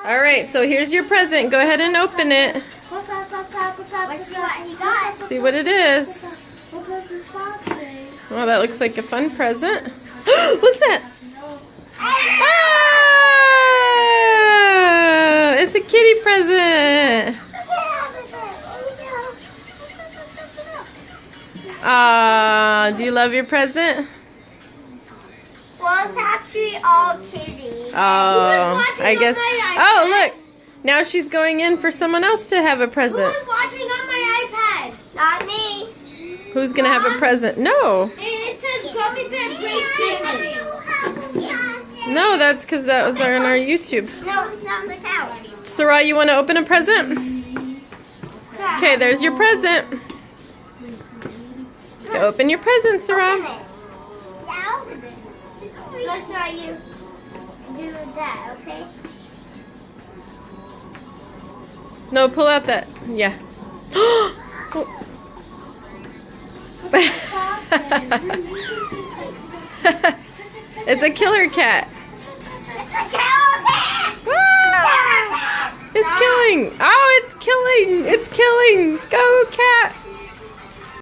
All right, so here's your present. Go ahead and open it. Let's see what he got. See what it is. What does this box say? Oh, that looks like a fun present. What's that? Ah! It's a kitty present. Ah, do you love your present? Well, it's actually all kitty. Oh, I guess. Oh, look. Now she's going in for someone else to have a present. Who's watching on my iPad? Not me. Who's going to have a present? No. It says Gummy Bear Great Family. No, that's because that was on our YouTube. No, it's on the couch. Sarah, you want to open a present? Okay, there's your present. Go open your present, Sarah. Let's try you do that, okay? No, pull out that. Yeah. It's a killer cat. It's a cat! Ah! It's killing. Oh, it's killing. It's killing. Go, cat.